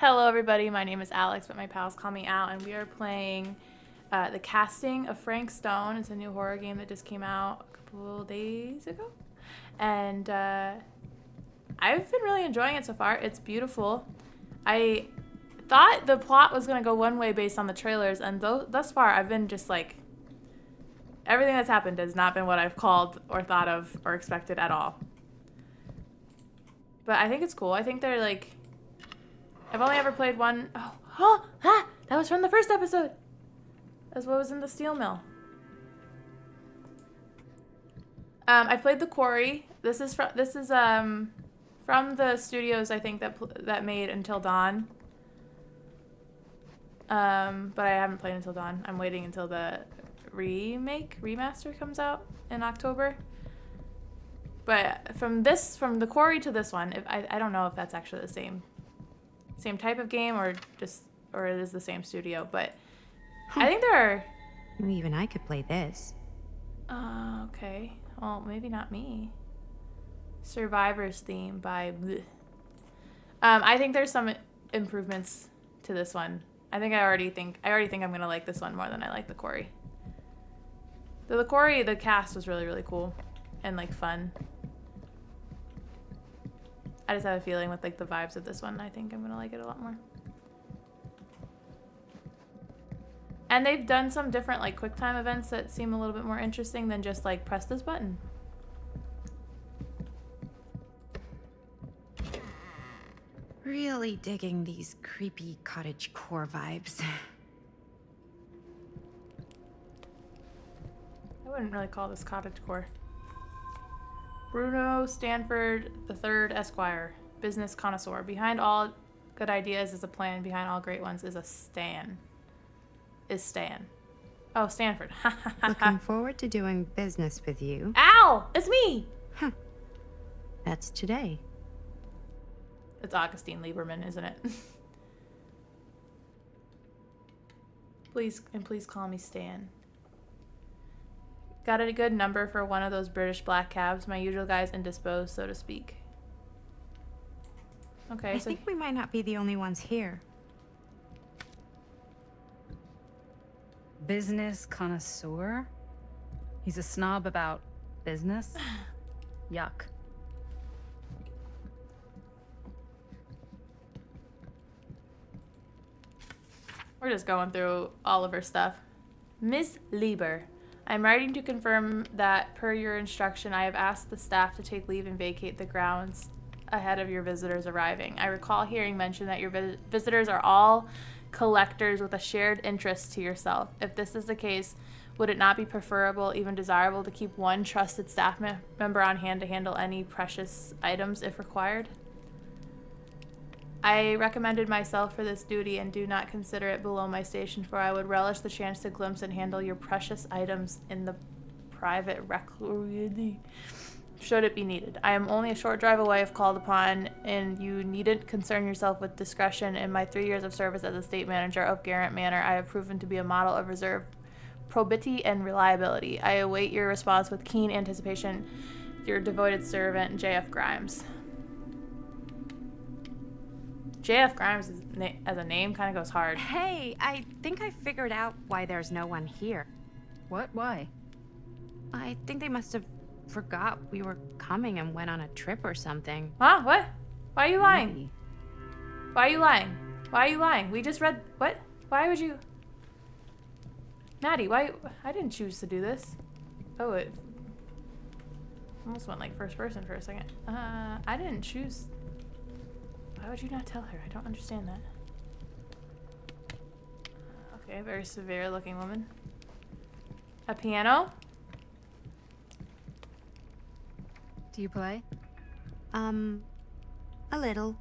Hello everybody, my name is Alex, but my pals call me Al, and we are playing The Casting of Frank Stone. It's a new horror game that just came out a couple days ago. And I've been really enjoying it so far. It's beautiful. I thought the plot was going to go one way based on the trailers, and thus far I've been just like, everything that's happened has not been what I've called or thought of or expected at all. But I think it's cool. I think they're like... I've only ever played one... that was from the first episode. That's what was in the steel mill. I played The Quarry. This is from the studios, I think, that made Until Dawn. But I haven't played Until Dawn. I'm waiting until the remaster comes out in October. But from The Quarry to this one, I don't know if that's actually the same type of game or it is the same studio, but I think there are... Even I could play this. Okay. Well, maybe not me. Survivor's Theme by... Bleh. I think there's some improvements to this one. I already think I'm gonna like this one more than I like The Quarry. The Quarry, the cast was really, really cool and like fun. I just have a feeling with like the vibes of this one, I think I'm gonna like it a lot more. And they've done some different like quick time events that seem a little bit more interesting than just like press this button. Really digging these creepy cottagecore vibes. I wouldn't really call this cottagecore. Bruno Stanford III, Esquire, business connoisseur. Behind all good ideas is a plan. Behind all great ones is Stan. Oh, Stanford. Looking forward to doing business with you. Ow! It's me! Huh. That's today. It's Augustine Lieberman, isn't it? Please call me Stan. Got a good number for one of those British black cabs. My usual guy's indisposed, so to speak. Okay, I think we might not be the only ones here. Business connoisseur? He's a snob about business? Yuck. We're just going through all of her stuff. Miss Lieber. I'm writing to confirm that, per your instruction, I have asked the staff to take leave and vacate the grounds ahead of your visitors arriving. I recall hearing mention that your visitors are all collectors with a shared interest to yourself. If this is the case, would it not be preferable, even desirable, to keep one trusted staff member on hand to handle any precious items if required? I recommended myself for this duty and do not consider it below my station, for I would relish the chance to glimpse and handle your precious items in the private rectory, should it be needed. I am only a short drive away if called upon, and you needn't concern yourself with discretion. In my 3 years of service as a state manager of Garrett Manor, I have proven to be a model of reserve, probity, and reliability. I await your response with keen anticipation. Your devoted servant, J.F. Grimes. J.F. Grimes as a name kind of goes hard. Hey, I think I figured out why there's no one here. What? Why? I think they must have forgot we were coming and went on a trip or something. Huh? What? Why are you lying? Maybe. Why are you lying? Why are you lying? We just read... What? Why would you... Maddie, why... I didn't choose to do this. Oh, it... almost went like first person for a second. I didn't choose... Why would you not tell her? I don't understand that. Okay, very severe looking woman. A piano? Do you play? A little.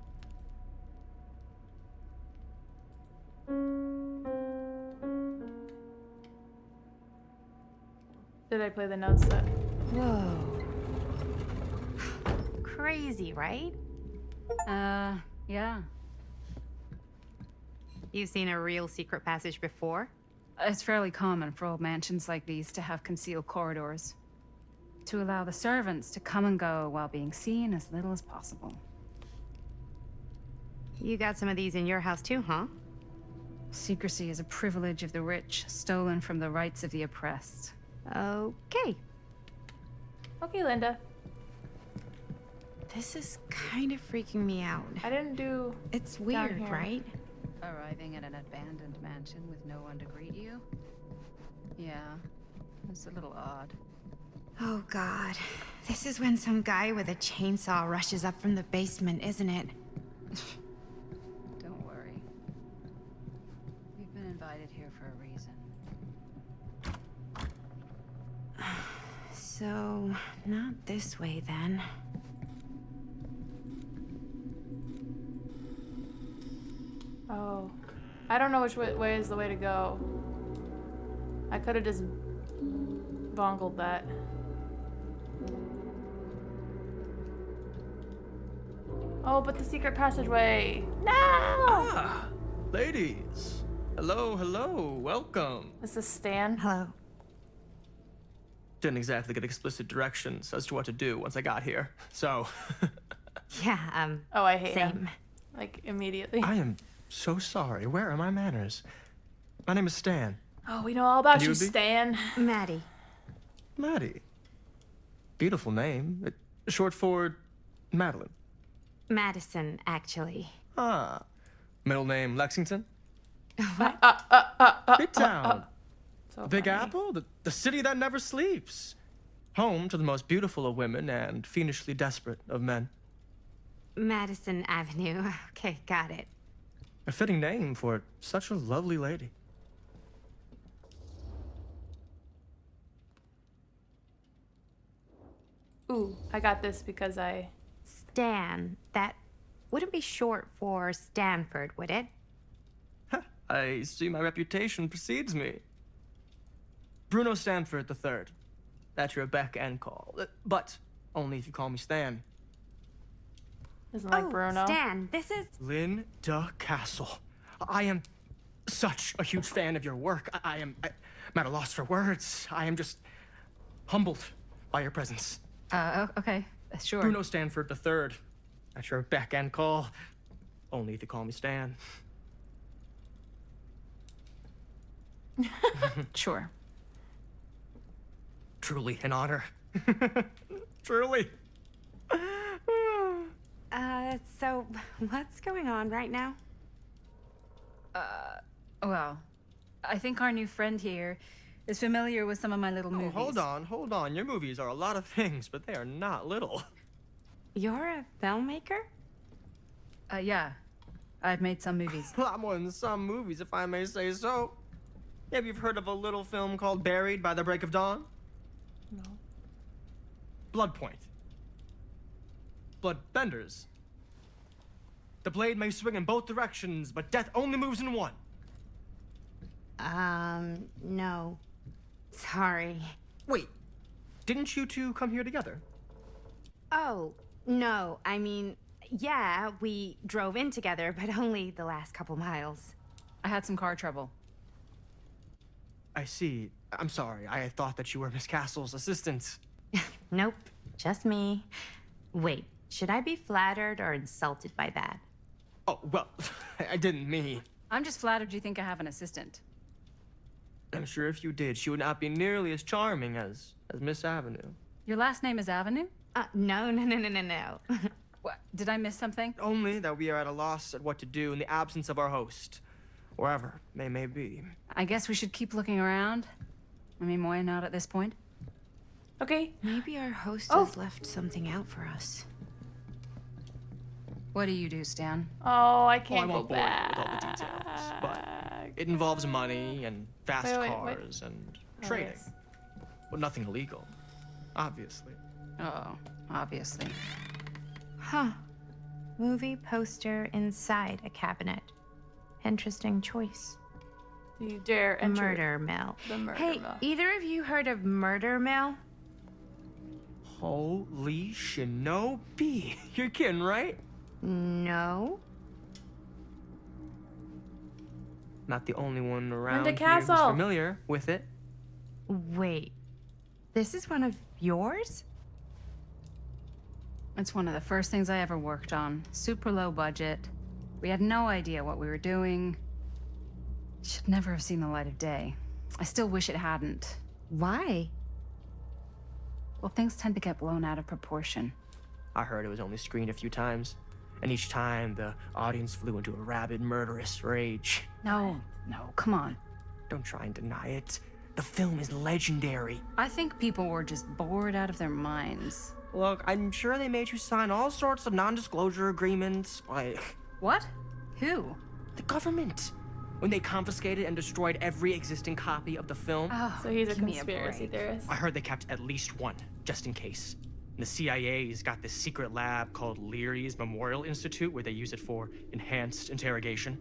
Did I play the notes that... Whoa. Crazy, right? Yeah. You've seen a real secret passage before? It's fairly common for old mansions like these to have concealed corridors, to allow the servants to come and go while being seen as little as possible. You got some of these in your house too, huh? Secrecy is a privilege of the rich, stolen from the rights of the oppressed. Okay. Okay, Linda. This is kind of freaking me out. I didn't do... It's down weird, here. right? Arriving at an abandoned mansion with no one to greet you? Yeah, it's a little odd. Oh god. This is when some guy with a chainsaw rushes up from the basement, isn't it? Don't worry. We've been invited here for a reason. So, not this way then. Oh. I don't know which way is the way to go. I could have just bungled that. Oh, but the secret passageway. No! Ah, ladies. Hello, hello, welcome. This is Stan. Hello. Didn't exactly get explicit directions as to what to do once I got here, so. Yeah, Oh, I hate same. him. Like, immediately. I am so sorry. Where are my manners? My name is Stan. Oh, we know all about And you you, would be? Stan. Maddie. Maddie. Beautiful name. Short for Madeline. Madison, actually. Ah. Middle name Lexington. What? Big town. So Big funny. Apple, the city that never sleeps. Home to the most beautiful of women and fiendishly desperate of men. Madison Avenue. Okay, got it. A fitting name for such a lovely lady. Ooh, I got this because I... Stan. That wouldn't be short for Stanford, would it? I see my reputation precedes me. Bruno Stanford III. That's your beck and call. But only if you call me Stan. Isn't like Bruno. Stan, this is... Linda Castle. I am such a huge fan of your work. I'm at a loss for words. I am just humbled by your presence. Okay, sure. Bruno Stanford III. That's your beck and call. Only if you call me Stan. Sure. Truly an honor. Truly. So what's going on right now? Well, I think our new friend here is familiar with some of my little Oh, movies. hold on. Your movies are a lot of things, but they are not little. You're a filmmaker? Yeah. I've made some movies. A lot more than some movies, if I may say so. Maybe you've heard of a little film called Buried by the Break of Dawn? No. Blood Point. Bloodbenders. The blade may swing in both directions, but death only moves in one. No. Sorry. Wait, didn't you two come here together? Oh, no. I mean, yeah, we drove in together, but only the last couple miles. I had some car trouble. I see. I'm sorry. I thought that you were Miss Castle's assistant. Nope, just me. Wait, should I be flattered or insulted by that? Oh, well, I didn't mean. I'm just flattered you think I have an assistant. I'm sure if you did, she would not be nearly as charming as Miss Avenue. Your last name is Avenue? No. What? Did I miss something? Only that we are at a loss at what to do in the absence of our host, wherever they may be. I guess we should keep looking around. I mean, why not at this point? Okay. Maybe our host Oh. has left something out for us. What do you do, Stan? Oh, I I can't go won't bore you back. with all the details, but it involves money and fast Wait. cars and Oh, trading. yes. Well, nothing illegal, obviously. Oh, obviously. Huh. Movie poster inside a cabinet. Interesting choice. Do you dare enter Murder Mill. the murder Hey, mill? either of you heard of Murder Mill? Holy shinobi. You're kidding, right? No. Not the only one around Linda here who's Castle. familiar with it. Wait. This is one of yours? It's one of the first things I ever worked on. Super low budget. We had no idea what we were doing. Should never have seen the light of day. I still wish it hadn't. Why? Well, things tend to get blown out of proportion. I heard it was only screened a few times, and each time the audience flew into a rabid, murderous rage. No, come on. Don't try and deny it. The film is legendary. I think people were just bored out of their minds. Look, I'm sure they made you sign all sorts of non-disclosure agreements, like... What? Who? The government. When they confiscated and destroyed every existing copy of the film. Oh, So he's a give me conspiracy break. theorist. I heard they kept at least one, just in case. The CIA's got this secret lab called Leary's Memorial Institute where they use it for enhanced interrogation.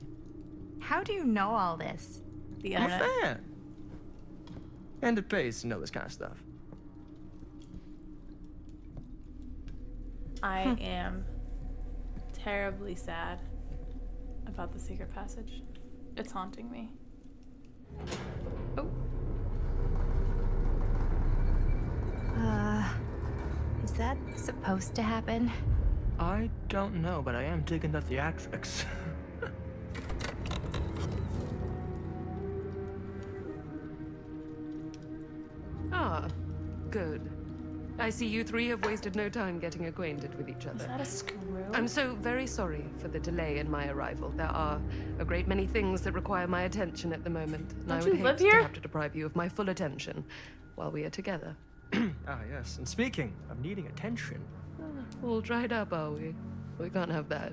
How do you know all this? The I'm a internet. fan. And it pays to know this kind of stuff. I am terribly sad about the secret passage. It's haunting me. Oh, Is that supposed to happen? I don't know, but I am digging the theatrics. Ah, good. I see you three have wasted no time getting acquainted with each is other. that a screw? I'm so very sorry for the delay in my arrival. There are a great many things that require my attention at the moment, and I Don't would you hate live to here? have to deprive you of my full attention while we are together. Ah, yes. And speaking of needing attention, All dried up, are we? We can't have that.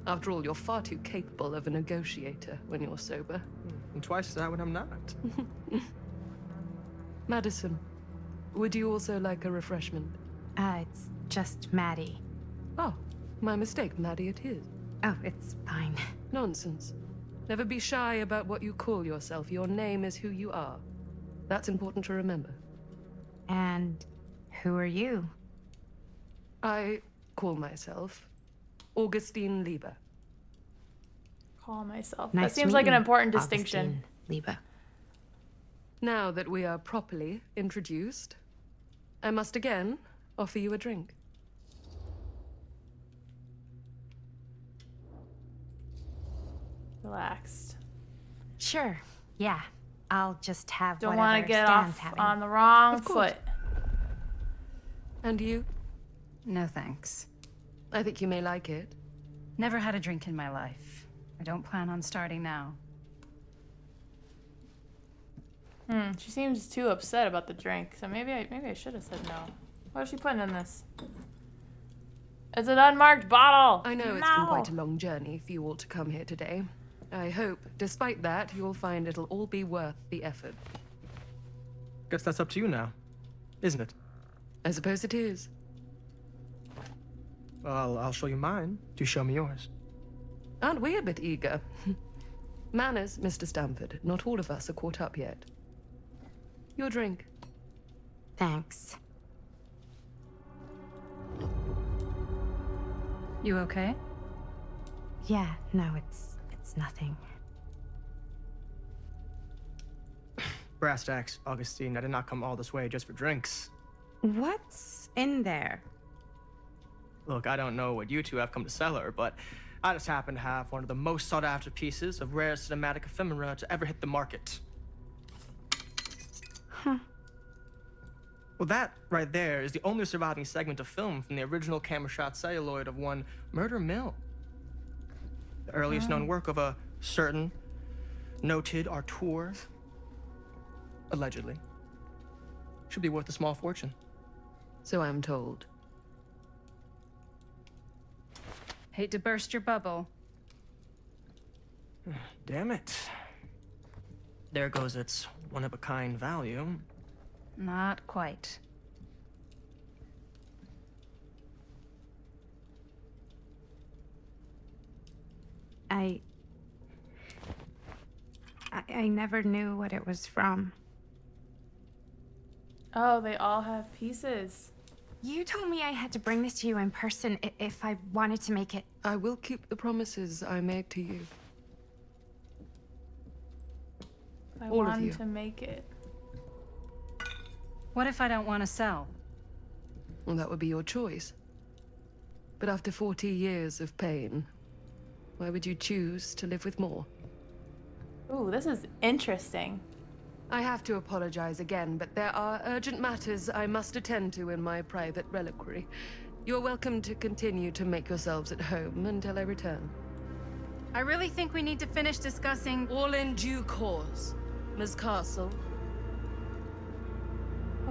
After all, you're far too capable of a negotiator when you're sober. and twice as that when I'm not. Madison, would you also like a refreshment? It's just Maddie. Oh, my mistake, Maddie it is. Oh, it's fine. Nonsense. Never be shy about what you call yourself. Your name is who you are. That's important to remember. And who are you? I call myself Augustine Lieber. Call myself. Nice That seems like an meeting, important distinction. Augustine Liebe. Now that we are properly introduced, I must again offer you a drink. Relaxed. Sure. Yeah. I'll just have Don't whatever want to get Stan's off having. on the wrong Of course. foot. And you? No thanks. I think you may like it. Never had a drink in my life. I don't plan on starting now. She seems too upset about the drink, so maybe I should have said no. What is she putting in this? It's an unmarked bottle. I know it's been quite a long journey for you all to come here today. I hope, despite that, you'll find it'll all be worth the effort. Guess that's up to you now, isn't it? I suppose it is. Well, I'll show you mine. Do show me yours. Aren't we a bit eager? Manners, Mr. Stamford. Not all of us are caught up yet. Your drink. Thanks. You okay? Yeah, no, it's nothing. Brass tacks, Augustine. I did not come all this way just for drinks. What's in there? Look, I don't know what you two have come to cellar, but I just happen to have one of the most sought-after pieces of rare cinematic ephemera to ever hit the market. Huh. Well, that right there is the only surviving segment of film from the original camera shot celluloid of one Cedar Mill. The earliest known work of a certain noted auteur, allegedly. Should be worth a small fortune. So I'm told. Hate to burst your bubble. Damn it. There goes its one-of-a-kind value. Not quite. I never knew what it was from. Oh, they all have pieces. You told me I had to bring this to you in person if I wanted to make it. I will keep the promises I made to you. I All of want you. to make it. What if I don't want to sell? Well, that would be your choice. But after 40 years of pain, Why would you choose to live with more? Ooh, this is interesting. I have to apologize again, but there are urgent matters I must attend to in my private reliquary. You're welcome to continue to make yourselves at home until I return. I really think we need to finish discussing. All in due course, Ms. Castle.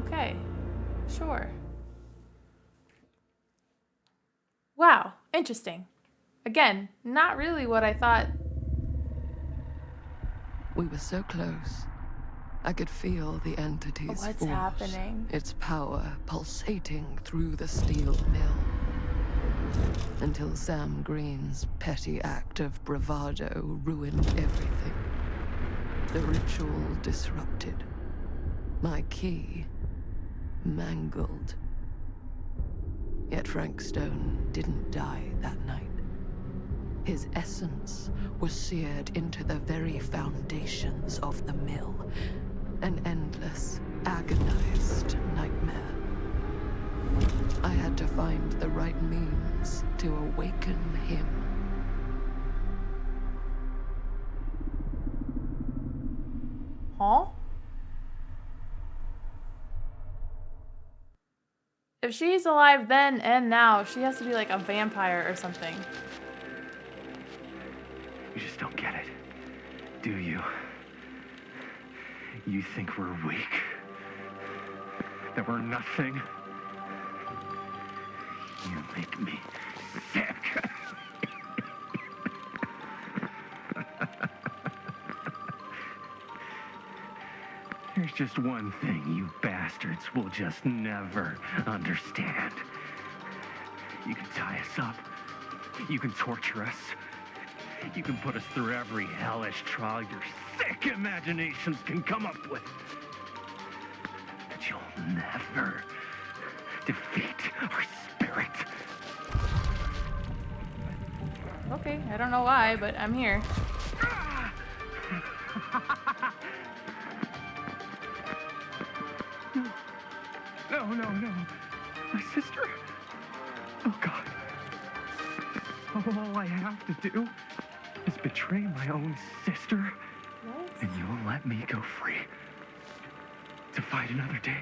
Okay, sure. Wow, interesting. Again, not really what I thought. We were so close. I could feel the entity's What's force, happening? its power pulsating through the steel mill. Until Sam Green's petty act of bravado ruined everything. The ritual disrupted. My key mangled. Yet Frank Stone didn't die that night. His essence was seared into the very foundations of the mill. An endless, agonized nightmare. I had to find the right means to awaken him. Huh? If she's alive then and now, she has to be like a vampire or something. You just don't get it, do you? You think we're weak? That we're nothing? You make me sick. There's just one thing you bastards will just never understand. You can tie us up. You can torture us. You can put us through every hellish trial your sick imaginations can come up with. But you'll never defeat our spirit. Okay, I don't know why, but I'm here. No, no, no. My sister? Oh, God. All I have to do is betray my own sister, What? and you will let me go free to fight another day.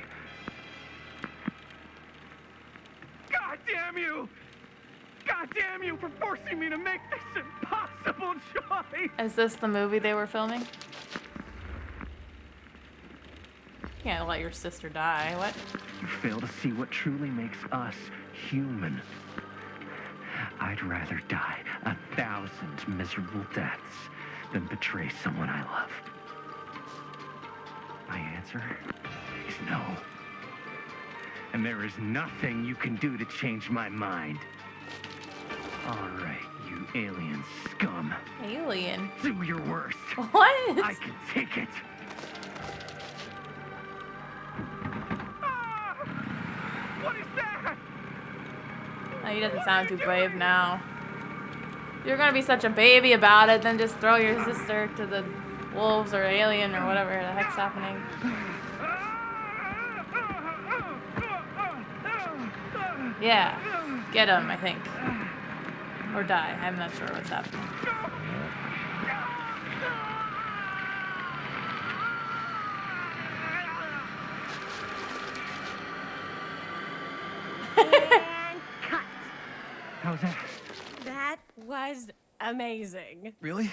God damn you! God damn you for forcing me to make this impossible choice! Is this the movie they were filming? You can't let your sister die. What? You fail to see what truly makes us human. I'd rather die 1,000 miserable deaths than betray someone I love. My answer is no. And there is nothing you can do to change my mind. All right, you alien scum. Alien? Do your worst. What? I can take it. Ah! What is that? Oh, he doesn't sound too brave now. You're gonna be such a baby about it, then just throw your sister to the wolves or alien or whatever the heck's happening. Yeah, get him, I think. Or die. I'm not sure what's happening. And cut. How's that? That was amazing. Really?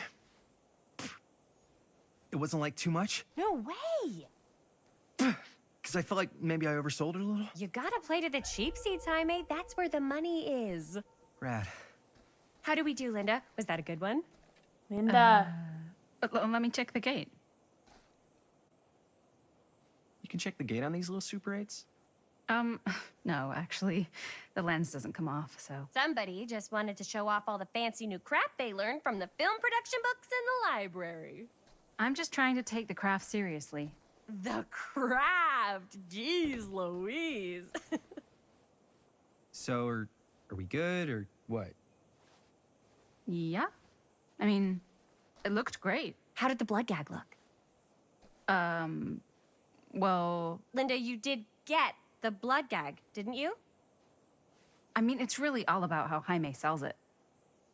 It wasn't like too much? No way. Because I felt like maybe I oversold it a little? You gotta play to the cheap seats, Jaime. That's where the money is. Rad. How do we do, Linda? Was that a good one? Linda. Let me check the gate. You can check the gate on these little Super 8s? No, actually, the lens doesn't come off, so. Somebody just wanted to show off all the fancy new crap they learned from the film production books in the library. I'm just trying to take the craft seriously. The craft! Jeez Louise. So, are we good, or what? Yeah? I mean, it looked great. How did the blood gag look? Well, Linda, you did get the blood gag, didn't you? I mean, it's really all about how Jaime sells it.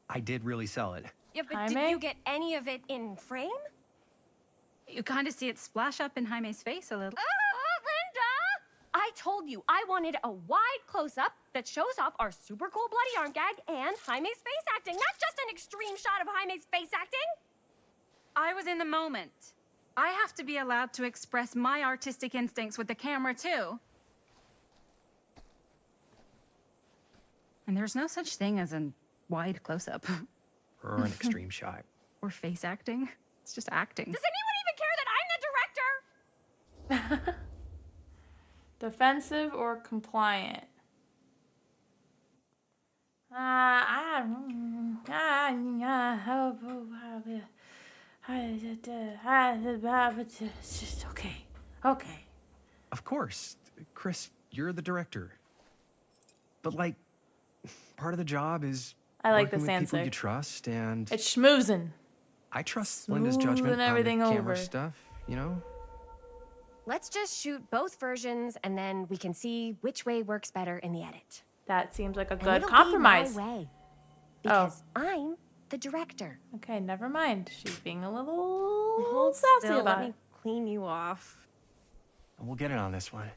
I did really sell it. Yeah, but Jaime? did you get any of it in frame? You kind of see it splash up in Jaime's face a little. Linda! I told you I wanted a wide close-up that shows off our super cool bloody arm gag and Jaime's face acting, not just an extreme shot of Jaime's face acting. I was in the moment. I have to be allowed to express my artistic instincts with the camera, too. And there's no such thing as a wide close-up. Or an extreme shot. Or face acting. It's just acting. Does anyone even care that I'm the director? Defensive or compliant? It's just okay. Okay. Of course. Chris, you're the director. But, like, part of the job is I like working this with people answer. you trust, and It's schmoozin'. I trust Linda's judgment smoothing on the everything camera over. stuff, you know? Let's just shoot both versions and then we can see which way works better in the edit. That seems like a And good it'll compromise. Be my way, Oh. because I'm the director. Okay, never mind. She's being a little Hold sassy still, about let it. me clean you off. We'll get it on this one.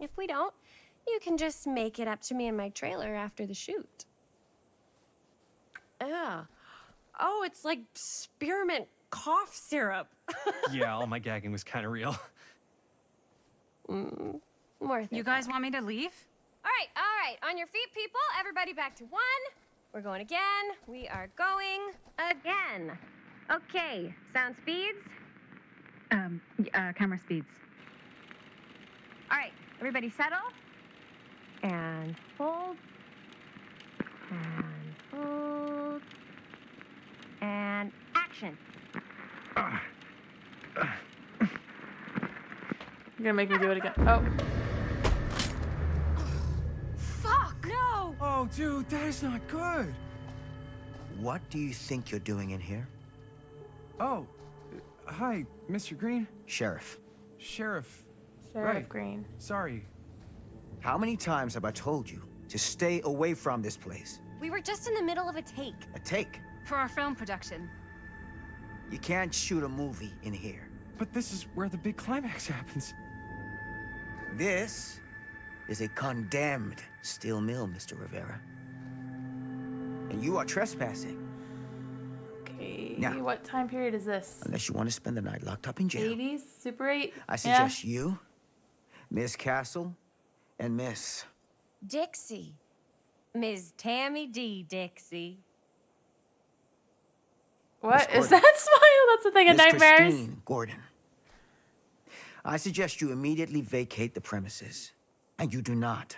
If we don't, you can just make it up to me in my trailer after the shoot. Ugh. Oh, it's like spearmint cough syrup. Yeah, all my gagging was kind of real. Worth You it, guys want me to leave? All right. On your feet, people. Everybody back to one. We're going again. We are going again. Okay, sound speeds. Camera speeds. All right, everybody settle. And hold. And hold. And action. You're gonna make me do it again. Oh. Fuck, no! Oh, dude, that is not good. What do you think you're doing in here? Oh, hi, Mr. Green. Sheriff. Sheriff. Sherriff Right. Green. Sorry. How many times have I told you to stay away from this place? We were just in the middle of a take. A take. For our film production. You can't shoot a movie in here. But this is where the big climax happens. This is a condemned steel mill, Mr. Rivera. And you are trespassing, Okay. Now. What time period is this? unless you want to spend the night locked up in jail. 80s? Super 8? I suggest you, Miss Castle, and Miss... Dixie. Ms. Tammy D. Dixie. What Miss is that smile? That's the thing of Miss nightmares. Christine Gordon. I suggest you immediately vacate the premises. And you do not,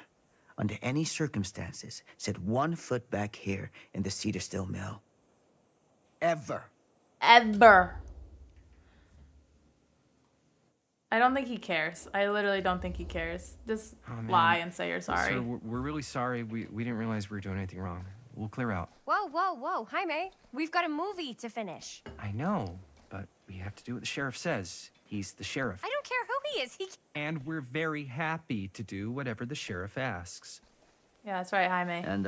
under any circumstances, set 1 foot back here in the Cedar Steel Mill. Ever. Ever. I don't think he cares. I literally don't think he cares. Just Oh, man. lie and say you're sorry. Sir, we're really sorry. We didn't realize we were doing anything wrong. We'll clear out. Whoa. Jaime, we've got a movie to finish. I know, but we have to do what the sheriff says. He's the sheriff. I don't care who he is. And we're very happy to do whatever the sheriff asks. Yeah, that's right, Jaime. And,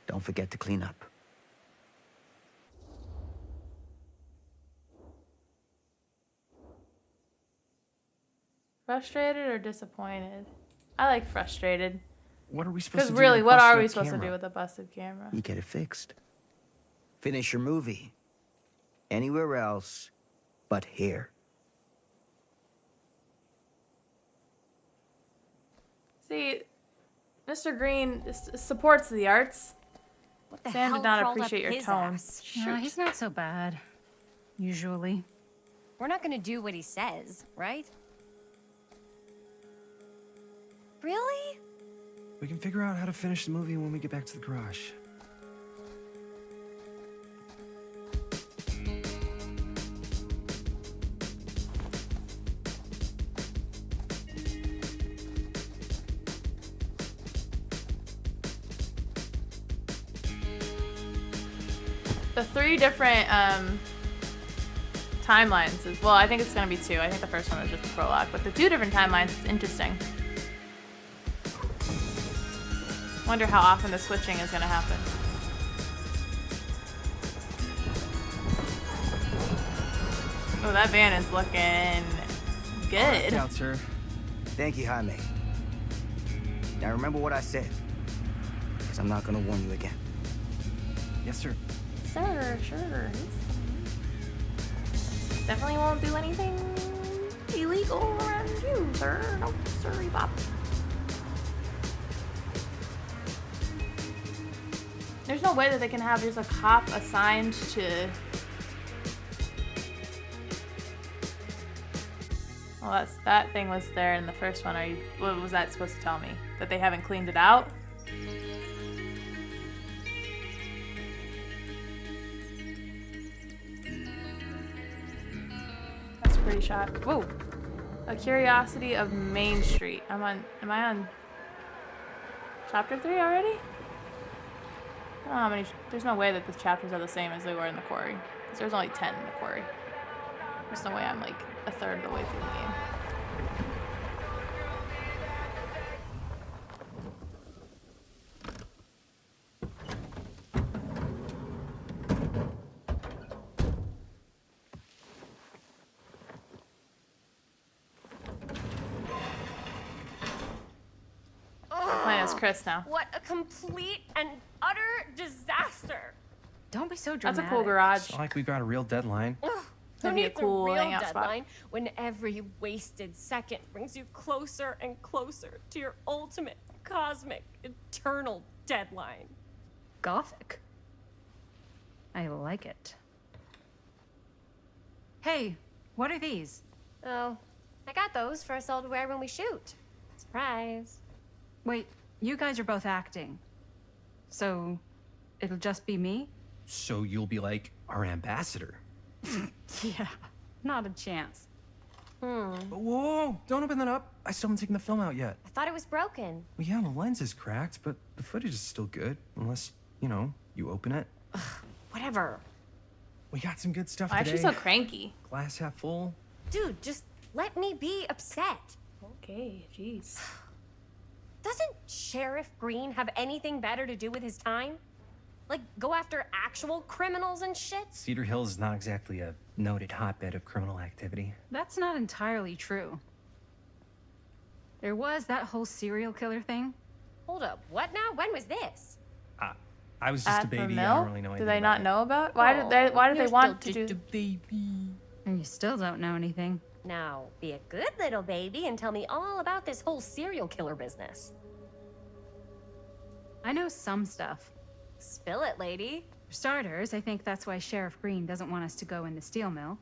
don't forget to clean up. Frustrated or disappointed? I like frustrated. What are we supposed Because to do? really, with a what are we busted-up supposed to camera? do with a busted camera? You get it fixed. Finish your movie. Anywhere else but here. See, Mr. Green supports the arts. What the Sam hell did not crawled up appreciate your his tone. ass? No, he's not so bad. Usually. We're not gonna do what he says, right? Really? We can figure out how to finish the movie when we get back to the garage. The 3 different timelines is, well, I think it's gonna be 2. I think the first one was just a prologue, but the 2 different timelines is interesting. Wonder how often the switching is gonna happen. Oh, that van is looking good. Look out, sir. Thank you, Jaime. Now remember what I said, because I'm not gonna warn you again. Yes, sir. Sir, sure. Definitely won't do anything illegal around you, sir. No, sorry, Bob. There's no way that they can have just a cop assigned to... Well, that thing was there in the first one. What was that supposed to tell me? That they haven't cleaned it out? That's a pretty shot. Whoa! A Curiosity of Main Street. Am I on chapter 3 already? I don't know how many. There's no way that the chapters are the same as they were in the quarry. Because there's only 10 in the quarry. There's no way I'm like a third of the way through the game. Playing as Chris now. What a complete and utter disaster. Don't be so That's dramatic. a cool garage. It's not like we've got a real deadline. Ugh, That'd who be a needs cool real hangout spot. deadline when every wasted second brings you closer and closer to your ultimate cosmic eternal deadline? Gothic. I like it. Hey, what are these? Oh, I got those for us all to wear when we shoot. Surprise. Wait, you guys are both acting. So, it'll just be me? So you'll be like our ambassador. Yeah, not a chance. Whoa, don't open that up. I still haven't taken the film out yet. I thought it was broken. Well, yeah, the lens is cracked, but the footage is still good. Unless, you open it. Whatever. We got some good stuff Why is today. she so cranky? Glass half full. Dude, just let me be upset. Okay, jeez. Doesn't Sherriff Green have anything better to do with his time? Like, go after actual criminals and shit? Cedar Hill is not exactly a noted hotbed of criminal activity. That's not entirely true. There was that whole serial killer thing. Hold up, what now? When was this? I was just At a the baby. mill? I don't really know anything Do they not about know about? Why did they you're want to still do? just baby. And you still don't know anything. Now, be a good little baby and tell me all about this whole serial killer business. I know some stuff. Spill it, lady. For starters, I think that's why Sheriff Green doesn't want us to go in the steel mill.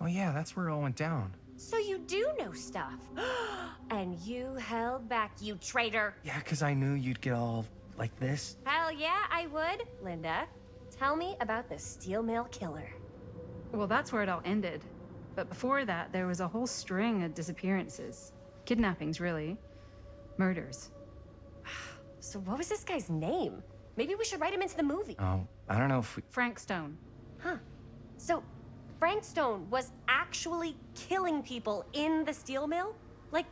Oh yeah, that's where it all went down. So you do know stuff. And you held back, you traitor. Yeah, because I knew you'd get all like this. Hell yeah, I would. Linda, tell me about the steel mill killer. Well, that's where it all ended. But before that, there was a whole string of disappearances. Kidnappings, really. Murders. So what was this guy's name? Maybe we should write him into the movie. Oh, I don't know if we... Frank Stone. Huh. So Frank Stone was actually killing people in the steel mill? Like,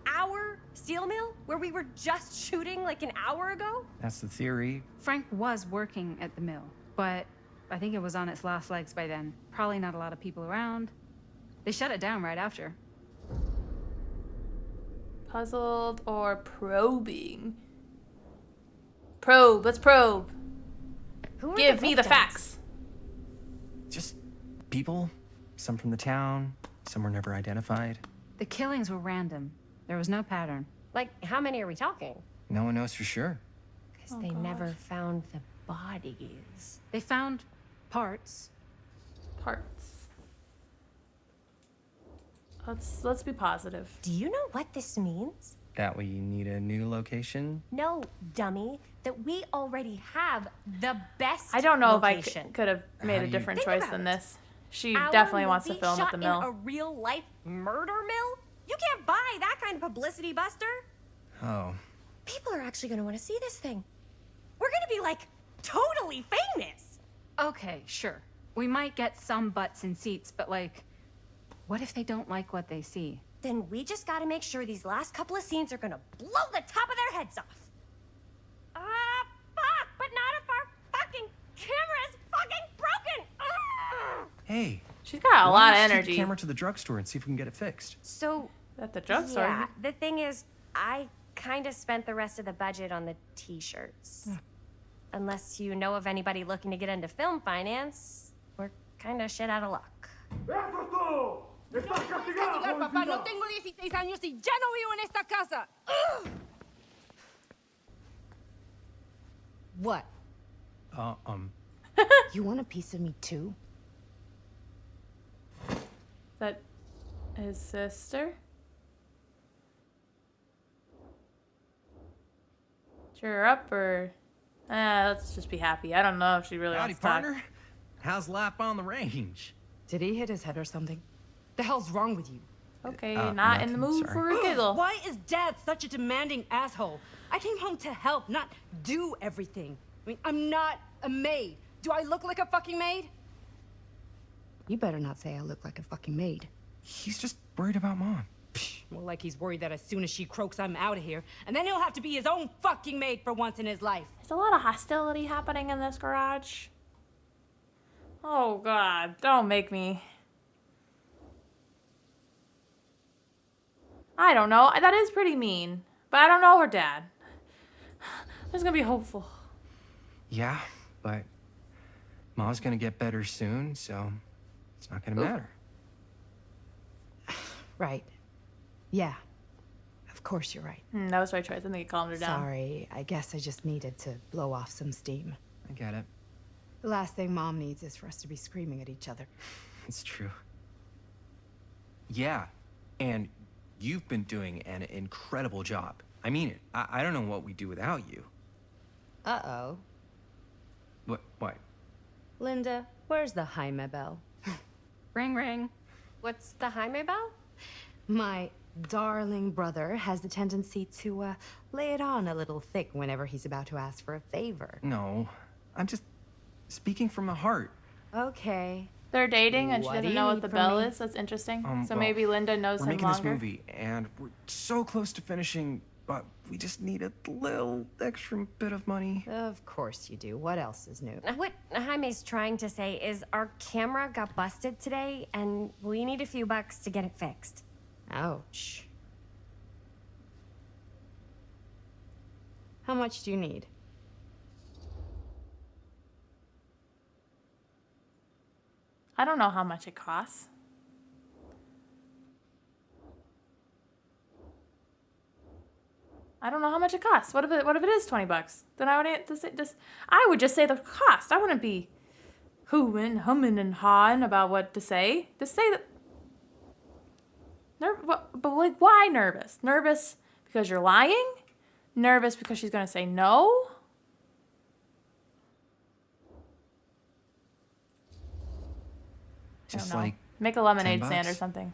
our steel mill? Where we were just shooting like an hour ago? That's the theory. Frank was working at the mill, but I think it was on its last legs by then. Probably not a lot of people around. They shut it down right after. Puzzled or probing? Probe. Let's probe. Who are Give me the victims? facts. Just people. Some from the town. Some were never identified. The killings were random. There was no pattern. Like, how many are we talking? No one knows for sure. Because they never found the bodies. They found parts. Parts. Let's be positive. Do you know what this means? That we need a new location. No, dummy. That we already have the best I don't know location. if I could have made How a do you- different Think choice about than it. this. She Our definitely wants to movie film at shot the in mill. a real-life murder mill? You can't buy that kind of publicity, Buster. Oh. People are actually going to want to see this thing. We're going to be, like, totally famous. Okay, sure. We might get some butts in seats, but like, what if they don't like what they see? Then we just got to make sure these last couple of scenes are going to blow the top of their heads off. Fuck, but not if our fucking camera is fucking broken. Hey. She's got a why lot don't of you take energy. the camera to the drugstore and see if we can get it fixed. So, At the drugstore. yeah, the thing is, I kind of spent the rest of the budget on the t-shirts. Unless you know of anybody looking to get into film finance, we're kind of shit out of luck. Papá, no tengo 16 años y ya no vivo en esta casa. What? You want a piece of me too? Is that his sister? Cheer her up, or let's just be happy. I don't know if she really Howdy, wants to talk. partner. How's lap on the range? Did he hit his head or something? The hell's wrong with you? Okay, not in the nothing, mood sorry. for a giggle. Why is Dad such a demanding asshole? I came home to help, not do everything. I mean, I'm not a maid. Do I look like a fucking maid? You better not say I look like a fucking maid. He's just worried about Mom. More like he's worried that as soon as she croaks, I'm out of here. And then he'll have to be his own fucking maid for once in his life. There's a lot of hostility happening in this garage. Oh God, don't make me. I don't know. That is pretty mean. But I don't know her dad. I'm just gonna be hopeful. Yeah, but Mom's gonna get better soon, so it's not gonna matter. Right. Yeah. Of course you're right. That was my choice. I think it calmed her down. Sorry, I guess I just needed to blow off some steam. I get it. The last thing Mom needs is for us to be screaming at each other. It's true. Yeah, and you've been doing an incredible job. I mean it. I don't know what we'd do without you. Uh-oh. What? Linda, where's the Jaime bell? Ring, ring. What's the Jaime bell? My darling brother has the tendency to, lay it on a little thick whenever he's about to ask for a favor. No, I'm just speaking from the heart. Okay. They're dating and she What do doesn't you know what need the from bell me? is. That's interesting. So Well, maybe Linda knows We're him making longer. this movie, and we're so close to finishing, but we just need a little extra bit of money. Of course you do. What else is new? What Jaime's trying to say is our camera got busted today, and we need a few bucks to get it fixed. Ouch. How much do you need? I don't know how much it costs. I don't know how much it costs. What if it is 20 bucks? Then I would just say the cost. I wouldn't be humming and hawing about what to say. Just say that. But like, why nervous? Nervous because you're lying? Nervous because she's gonna say no? Just I don't know. like Make a lemonade 10 stand or bucks? something.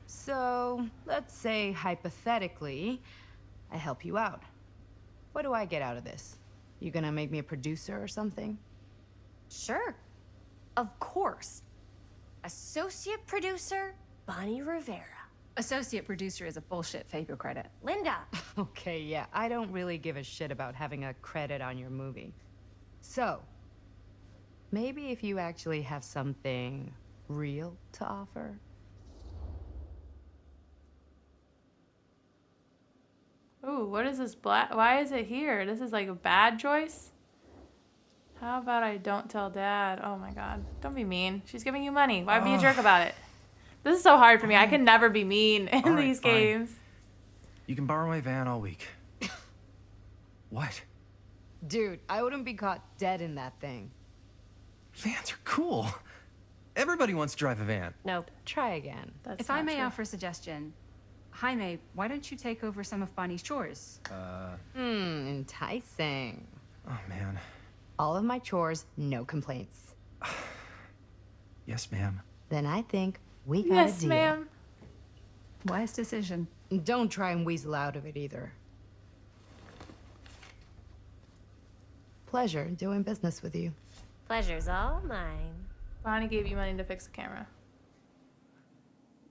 So, let's say hypothetically, I help you out. What do I get out of this? You gonna make me a producer or something? Sure. Of course. Associate producer, Bonnie Rivera. Associate producer is a bullshit favor credit. Linda. Okay, yeah, I don't really give a shit about having a credit on your movie. So, maybe if you actually have something real to offer? Ooh, what is this black? Why is it here? This is like a bad choice? How about I don't tell Dad? Oh my God. Don't be mean. She's giving you money. Why be a jerk about it? This is so hard for me. I can never be mean in All right, these fine. games. You can borrow my van all week. What? Dude, I wouldn't be caught dead in that thing. Vans are cool. Everybody wants to drive a van. Nope. Try again. That's If I not may true. offer a suggestion, Jaime, why don't you take over some of Bonnie's chores? Enticing. Oh man. All of my chores, no complaints. Yes, ma'am. Then I think we got a Yes, deal. ma'am. Wise decision. Don't try and weasel out of it either. Pleasure doing business with you. Pleasure's all mine. Bonnie gave you money to fix the camera.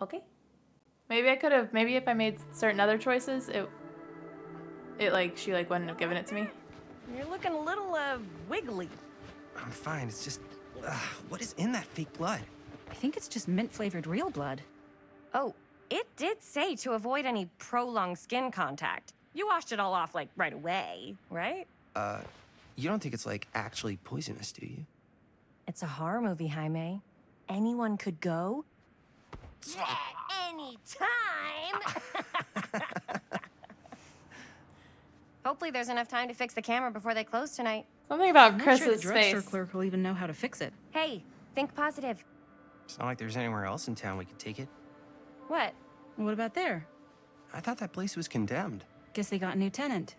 Okay. Maybe I could have. Maybe if I made certain other choices, she wouldn't have given it to me. You're looking a little, wiggly. I'm fine. It's just What is in that fake blood? I think it's just mint-flavored real blood. Oh, it did say to avoid any prolonged skin contact. You washed it all off, like, right away, right? You don't think it's, like, actually poisonous, do you? It's a horror movie, Jaime. Anyone could go. Anytime! Hopefully there's enough time to fix the camera before they close tonight. Something about I'm not sure the Chris's drugstore face. clerk will even know how to fix it. Hey, think positive. It's not like there's anywhere else in town we could take it. What? What about there? I thought that place was condemned. Guess they got a new tenant.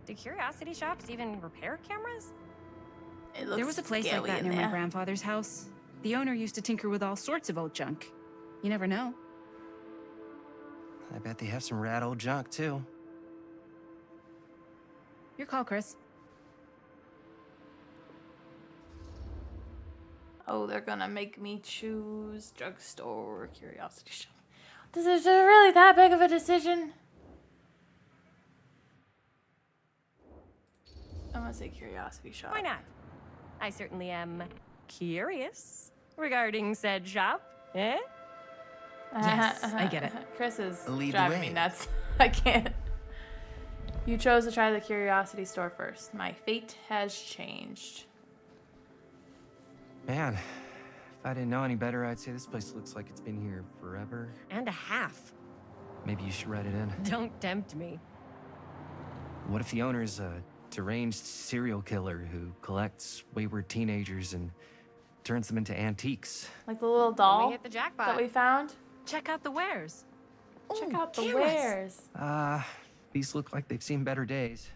Do curiosity shops even repair cameras? It looks There was a place like scary that in near my there. grandfather's house. The owner used to tinker with all sorts of old junk. You never know. I bet they have some rad old junk, too. Your call, Chris. Oh, they're gonna make me choose drugstore or curiosity shop. Is it really that big of a decision? I'm gonna say curiosity shop. Why not? I certainly am curious regarding said shop. Eh? Yes, I get it. Chris is Lead the driving me way. nuts. I can't. You chose to try the curiosity store first. My fate has changed. Man, if I didn't know any better, I'd say this place looks like it's been here forever. And a half. Maybe you should write it in. Don't tempt me. What if the owner's a deranged serial killer who collects wayward teenagers and turns them into antiques? Like the little We doll hit the jackpot. that we found. Check out the wares. Check Ooh, out the cameras. wares. These look like they've seen better days.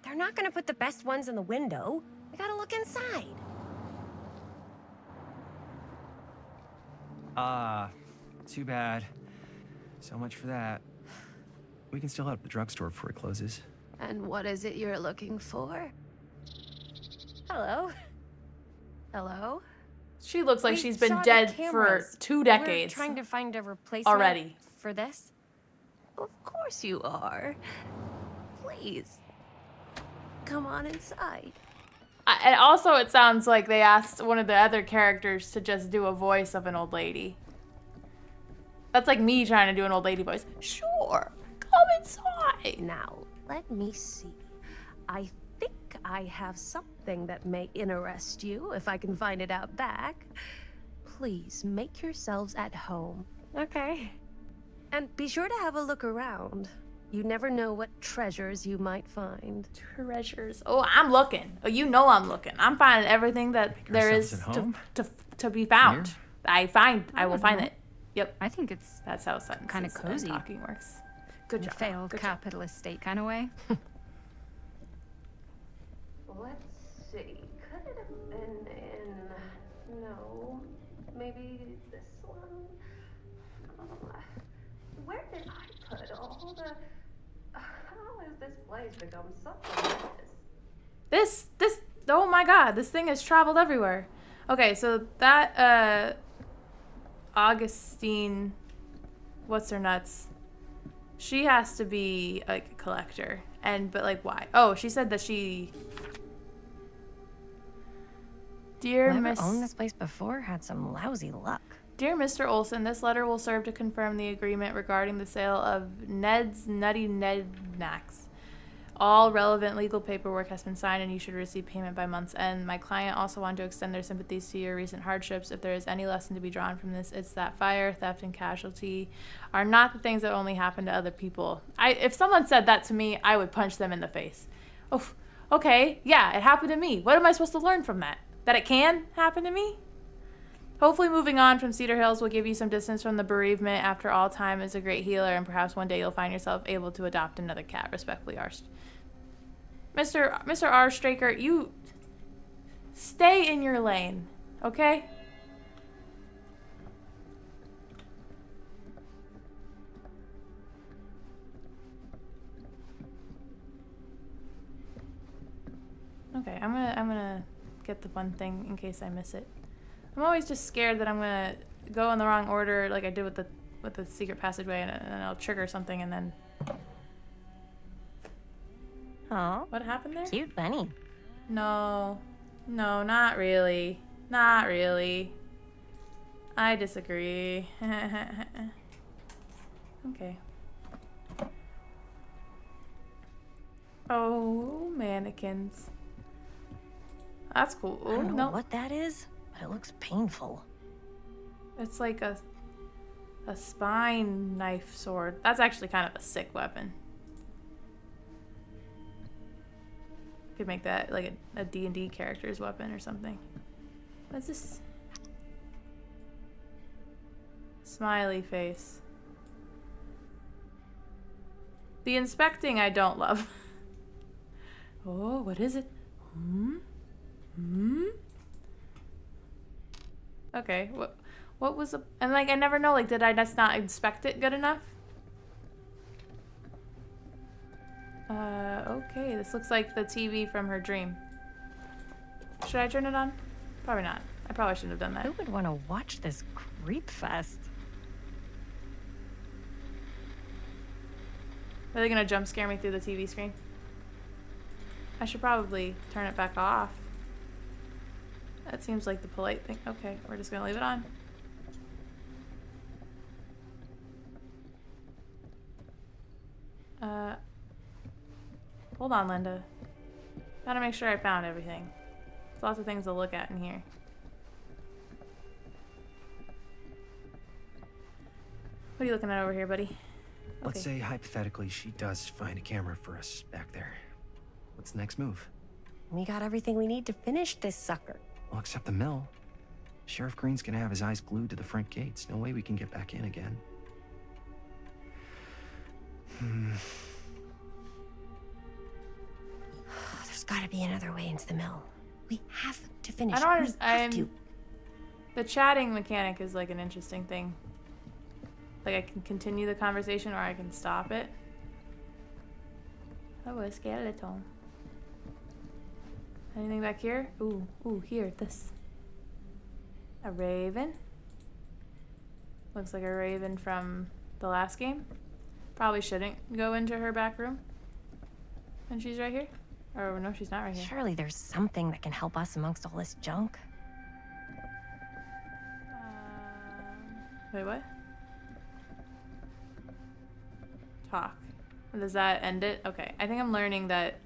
They're not gonna put the best ones in the window. We gotta look inside. Too bad. So much for that. We can still hit up the drugstore before it closes. And what is it you're looking for? Hello. Hello. She looks like We she's been saw the dead for cameras. 2 decades We're trying to find a replacement already. for this. Of course you are. Please. Come on inside. And also, it sounds like they asked one of the other characters to just do a voice of an old lady. That's like me trying to do an old lady voice. Sure, come inside. Now, let me see. I think I have something that may interest you, if I can find it out back. Please make yourselves at home. Okay. And be sure to have a look around. You never know what treasures you might find. Treasures. Oh, I'm looking. Oh, you know I'm looking. I'm finding everything that there is ourselves at home? to be found. Here? I will find know. it. Yep. I think it's That's how sentences Kinda and cozy. talking works. Good a job. failed Good job. capitalist state kind of way. Let's see. Could it have been in... No. Maybe this one? Where did I put all the... How has this place become such a mess? This, oh my god, this thing has traveled everywhere. Okay, so that, Augustine, what's her nuts? She has to be, like, a collector. But, like, why? Oh, she said that she... Dear Whoever Miss... owned this place before had some lousy luck. Dear Mr. Olson, this letter will serve to confirm the agreement regarding the sale of Ned's Nutty Knacks. All relevant legal paperwork has been signed and you should receive payment by month's end. My client also wanted to extend their sympathies to your recent hardships. If there is any lesson to be drawn from this, it's that fire, theft, and casualty are not the things that only happen to other people. If someone said that to me, I would punch them in the face. Oh, okay, yeah, it happened to me. What am I supposed to learn from that? That it can happen to me? Hopefully moving on from Cedar Hills will give you some distance from the bereavement. After all, time is a great healer, and perhaps one day you'll find yourself able to adopt another cat. Respectfully, Arst. Mr. R. Straker, you stay in your lane, okay? Okay, I'm gonna get the one thing in case I miss it. I'm always just scared that I'm gonna go in the wrong order, like I did with the secret passageway, and I'll trigger something, and then Oh, what happened there? cute bunny. No. No, not really. Not really. I disagree. Okay. Oh, mannequins. That's cool. I don't know No. what that is, but it looks painful. It's like a spine knife sword. That's actually kind of a sick weapon. Could make that like a D&D character's weapon or something. What's this? Smiley face. The inspecting I don't love. Oh, what is it? Okay, what was the, and like I never know, like did I just not inspect it good enough? Okay, this looks like the TV from her dream. Should I turn it on? Probably not. I probably shouldn't have done that. Who would want to watch this creep fest? Are they gonna jump scare me through the TV screen? I should probably turn it back off. That seems like the polite thing. Okay, we're just gonna leave it on. Hold on, Linda. Gotta make sure I found everything. There's lots of things to look at in here. What are you looking at over here, buddy? Let's say hypothetically she does find a camera for us back there. What's the next move? We got everything we need to finish this sucker. Well, except the mill. Sherriff Green's gonna have his eyes glued to the front gates. No way we can get back in again. There's gotta be another way into the mill. We have to finish. I don't We understand. have to. The chatting mechanic is like an interesting thing. Like I can continue the conversation or I can stop it. Oh, a skeleton. Anything back here? Ooh, here, this. A raven. Looks like a raven from the last game. Probably shouldn't go into her back room. And she's right here? Or no, she's not right here. Surely there's something that can help us amongst all this junk. Wait, what? Talk. Does that end it? Okay. I think I'm learning that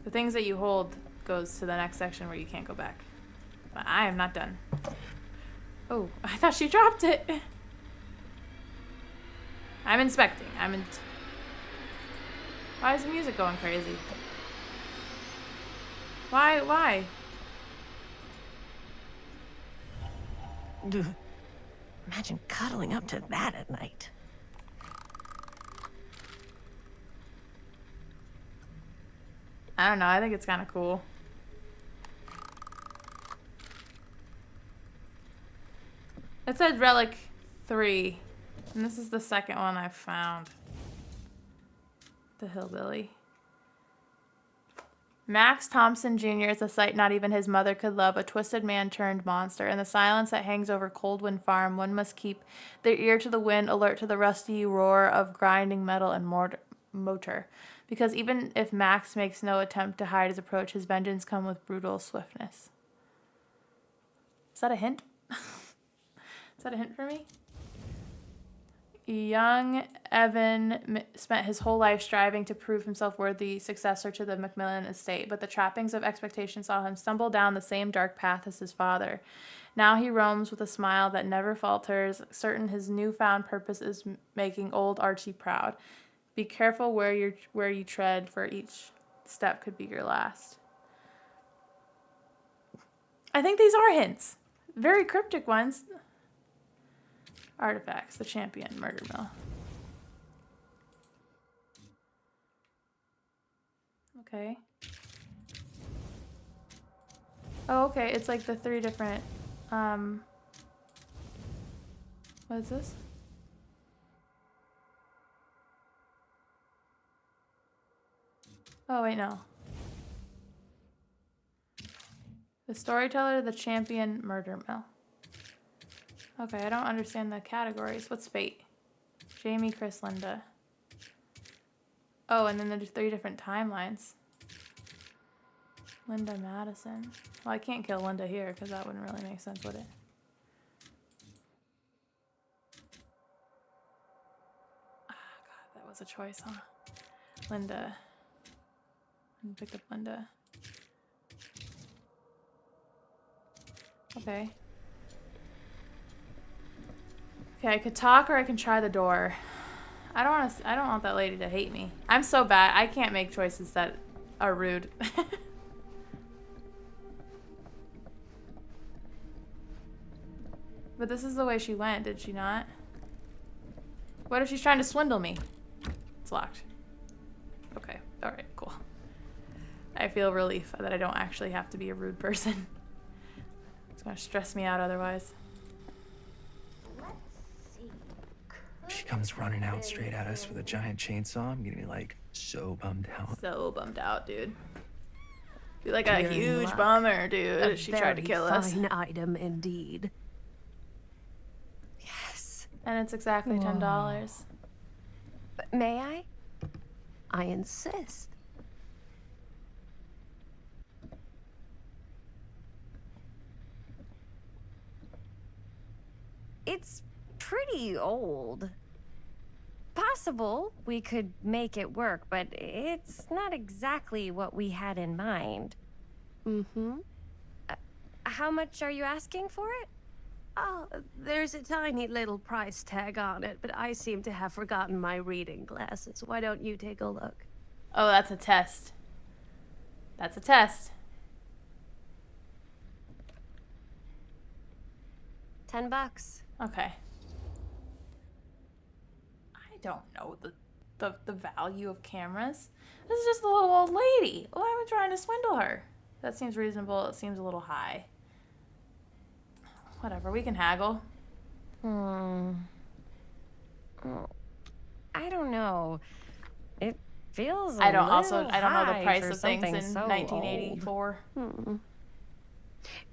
the things that you hold goes to the next section where you can't go back. But I am not done. Oh, I thought she dropped it. I'm inspecting. Why is the music going crazy? Why? Imagine cuddling up to that at night. I don't know. I think it's kind of cool. It said Relic 3. And this is the second one I've found. The hillbilly. Max Thompson Jr. is a sight not even his mother could love, a twisted man turned monster. In the silence that hangs over Coldwind Farm, one must keep their ear to the wind, alert to the rusty roar of grinding metal and motor. Because even if Max makes no attempt to hide his approach, his vengeance comes with brutal swiftness. Is that a hint? Is that a hint for me? Young Evan spent his whole life striving to prove himself worthy successor to the Macmillan estate, but the trappings of expectation saw him stumble down the same dark path as his father. Now he roams with a smile that never falters, certain his newfound purpose is making old Archie proud. Be careful where you tread, for each step could be your last. I think these are hints. Very cryptic ones. Artifacts, the champion, murder mill. Okay. Oh, okay, it's like the 3 different, what is this? Oh, wait, no. The storyteller, the champion, murder mill. Okay, I don't understand the categories. What's fate? Jamie, Chris, Linda. Oh, and then there's 3 different timelines. Linda Madison. Well, I can't kill Linda here because that wouldn't really make sense, would it? Ah, God, that was a choice, huh? Linda. I picked up Linda. Okay. Okay, I could talk or I can try the door. I don't want that lady to hate me. I'm so bad. I can't make choices that are rude. But this is the way she went, did she not? What if she's trying to swindle me? It's locked. Okay. Alright, cool. I feel relief that I don't actually have to be a rude person. It's gonna stress me out otherwise. She comes running out straight at us with a giant chainsaw. I'm getting like so bummed out. So bummed out, dude. Be like a huge bummer, dude. If she tried to kill us. Fine item indeed. Yes. And it's exactly $10. But may I? I insist. It's pretty old. Possible we could make it work, but it's not exactly what we had in mind. Mm-hmm. How much are you asking for it? Oh, there's a tiny little price tag on it, but I seem to have forgotten my reading glasses. Why don't you take a look? Oh, that's a test. That's a test. $10. Okay. I don't know the value of cameras. This is just a little old lady. Why am I trying to swindle her? That seems reasonable. It seems a little high. Whatever, we can haggle. I don't know. It feels I don't know the price of things in so 1984.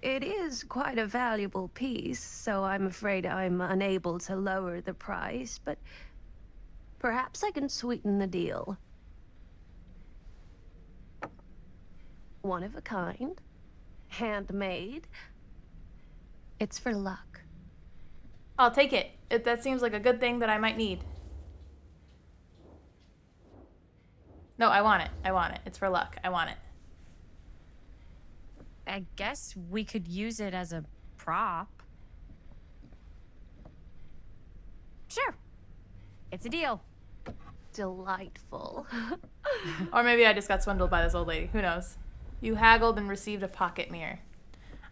It is quite a valuable piece, so I'm afraid I'm unable to lower the price, but perhaps I can sweeten the deal. One of a kind, handmade. It's for luck. I'll take it. That seems like a good thing that I might need. No, I want it. I want it. It's for luck. I want it. I guess we could use it as a prop. Sure. It's a deal. Delightful. Or maybe I just got swindled by this old lady. Who knows? You haggled and received a pocket mirror.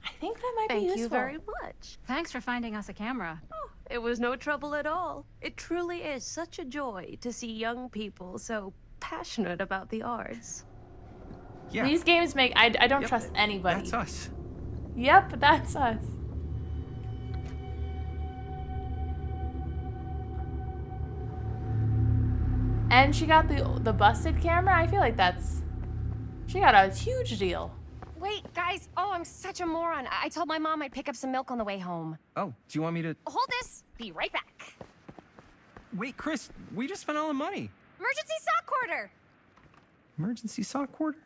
I think that might be useful. Thank you very much. Thanks for finding us a camera. Oh, it was no trouble at all. It truly is such a joy to see young people so passionate about the arts. Yeah. These games make... I don't trust anybody. That's us. Yep, that's us. And she got the busted camera? I feel like that's... She got a huge deal. Wait, guys. Oh, I'm such a moron. I told my mom I'd pick up some milk on the way home. Oh, do you want me to... Hold this. Be right back. Wait, Chris, we just spent all the money. Emergency sock quarter. Emergency sock quarter?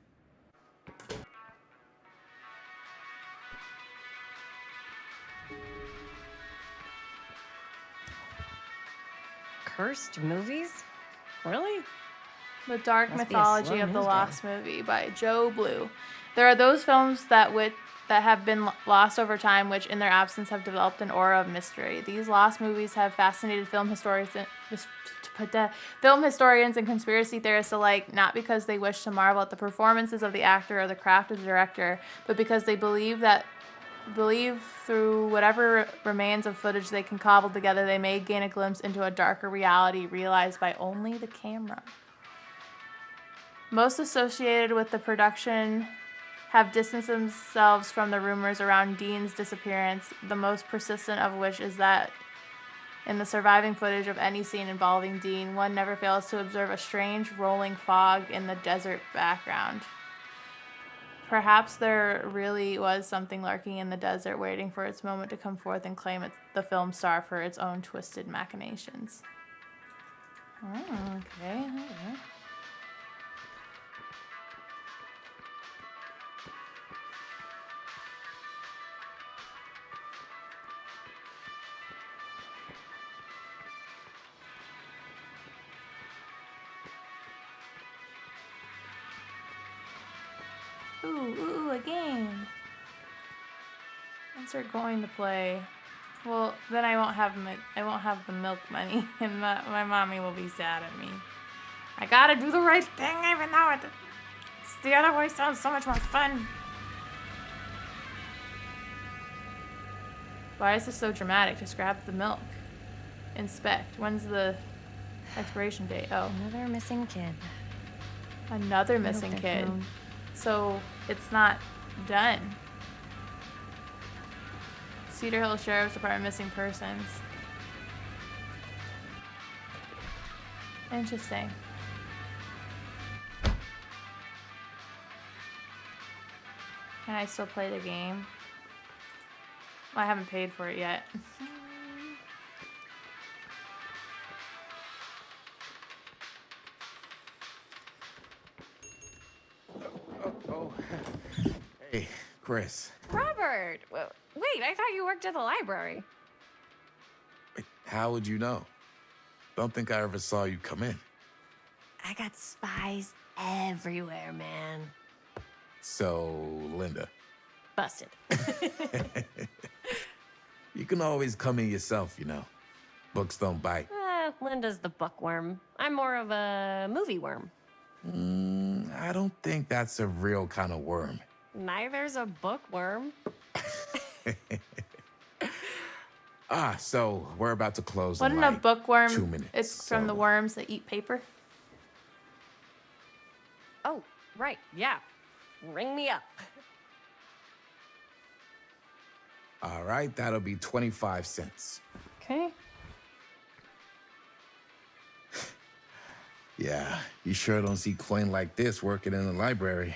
Cursed movies? Really? The Dark Must be a Mythology slow of the news Lost Movie by Joe Blue. There are those films that have been lost over time, which in their absence have developed an aura of mystery. These lost movies have fascinated film historians and conspiracy theorists alike, not because they wish to marvel at the performances of the actor or the craft of the director, but because they believe through whatever remains of footage they can cobble together, they may gain a glimpse into a darker reality realized by only the camera. Most associated with the production have distanced themselves from the rumors around Dean's disappearance, the most persistent of which is that in the surviving footage of any scene involving Dean, one never fails to observe a strange rolling fog in the desert background. Perhaps there really was something lurking in the desert waiting for its moment to come forth and claim the film star for its own twisted machinations. Oh, okay. Ooh, a game. Once we're going to play, well, then I won't have the milk money, and my mommy will be sad at me. I gotta do the right thing, even though the other way sounds so much more fun. Why is this so dramatic? Just grab the milk. Inspect. When's the expiration date? Oh. Another missing kid. Another missing kid. So it's not done. Cedar Hill Sheriff's Department missing persons. Interesting. Can I still play the game? Well, I haven't paid for it yet. Hey, Chris. Robert! Wait, I thought you worked at the library. Wait, how would you know? Don't think I ever saw you come in. I got spies everywhere, man. So, Linda. Busted. You can always come in yourself, you know. Books don't bite. Linda's the bookworm. I'm more of a movie worm. I don't think that's a real kind of worm. Neither's a bookworm. So we're about to close in Wasn't like a bookworm? 2 minutes. It's from the worms that eat paper. Oh, right, yeah. Ring me up. All right, that'll be 25 cents. Okay. Yeah, you sure don't see coin like this working in the library.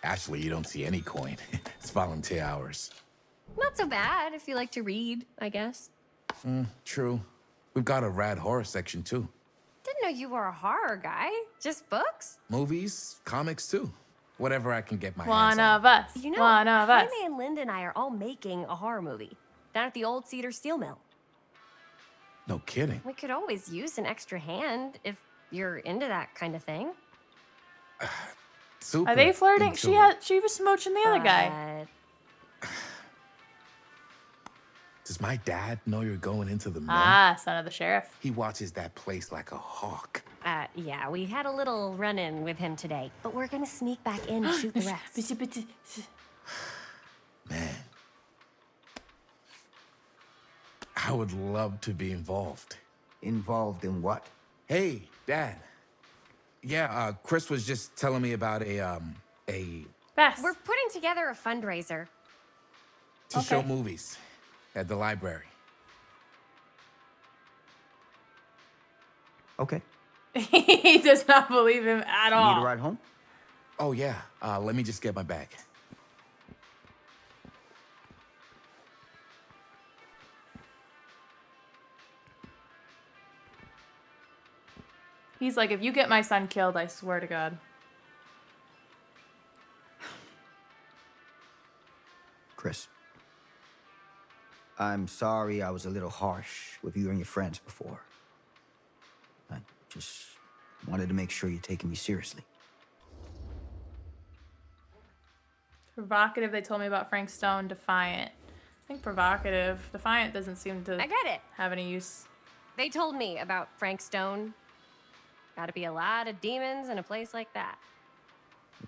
Actually, you don't see any coin. It's volunteer hours. Not so bad if you like to read, I guess. True. We've got a rad horror section, too. Didn't know you were a horror guy. Just books? Movies, comics, too. Whatever I can get my hands One on. of us. You know, One of us. Jaime and Linda and I are all making a horror movie down at the old Cedar Steel Mill. No kidding. We could always use an extra hand if you're into that kind of thing. Super Are they flirting? into She was smooching the other guy. Does my dad know you're going into the mill? Ah, son of the sheriff. He watches that place like a hawk. Yeah, we had a little run-in with him today, but we're gonna sneak back in and shoot the rest. Man. I would love to be involved. Involved in what? Hey, Dad. Yeah, Chris was just telling me about Best. We're putting together a fundraiser. to show movies at the library. Okay. He does not believe him at all. Need a ride home? Oh, yeah. Let me just get my bag. He's like, if you get my son killed, I swear to God. Chris. I'm sorry I was a little harsh with you and your friends before. I just wanted to make sure you're taking me seriously. Provocative, they told me about Frank Stone. Defiant. I think provocative. Defiant doesn't seem to I get it. have any use. They told me about Frank Stone. Gotta be a lot of demons in a place like that.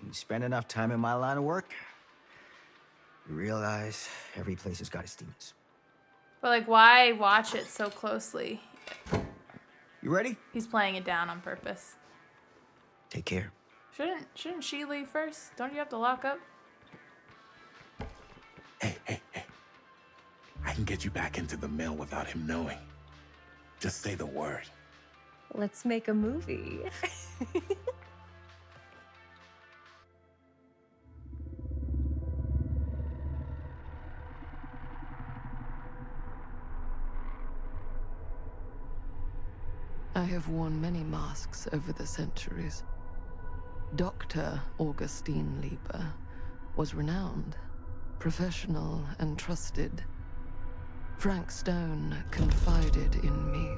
You spend enough time in my line of work, you realize every place has got its demons. But like, why watch it so closely? You ready? He's playing it down on purpose. Take care. Shouldn't she leave first? Don't you have to lock up? Hey. I can get you back into the mill without him knowing. Just say the word. Let's make a movie. I have worn many masks over the centuries. Dr. Augustine Lieber was renowned, professional, and trusted. Frank Stone confided in me,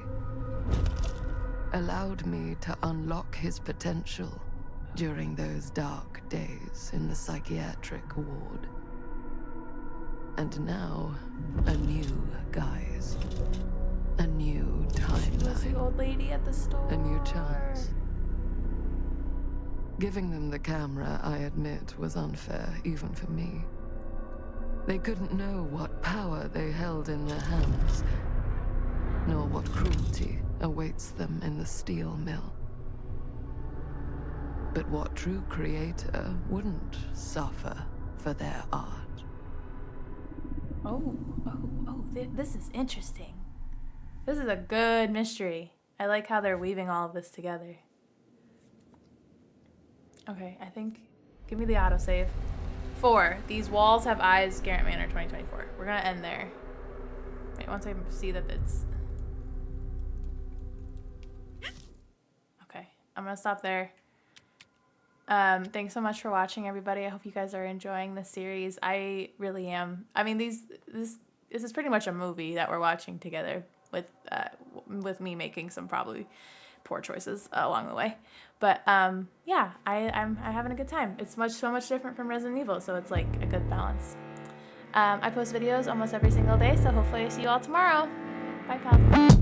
allowed me to unlock his potential, during those dark days in the psychiatric ward. And now, a new guise. A new timeline. She was the old lady at the store. A new chance. Giving them the camera, I admit, was unfair, even for me. They couldn't know what power they held in their hands, nor what cruelty awaits them in the steel mill. But what true creator wouldn't suffer for their art? This is interesting. This is a good mystery. I like how they're weaving all of this together. Okay, I think... Give me the autosave. 4. These walls have eyes, Garrett Manor 2024. We're gonna end there. Wait, once I see that it's... Okay, I'm gonna stop there. Thanks so much for watching, everybody. I hope you guys are enjoying the series. I really am. I mean, this is pretty much a movie that we're watching together with me making some probably poor choices along the way. But yeah, I'm having a good time. It's so much different from Resident Evil, so it's like a good balance. I post videos almost every single day, so hopefully I see you all tomorrow. Bye, pals.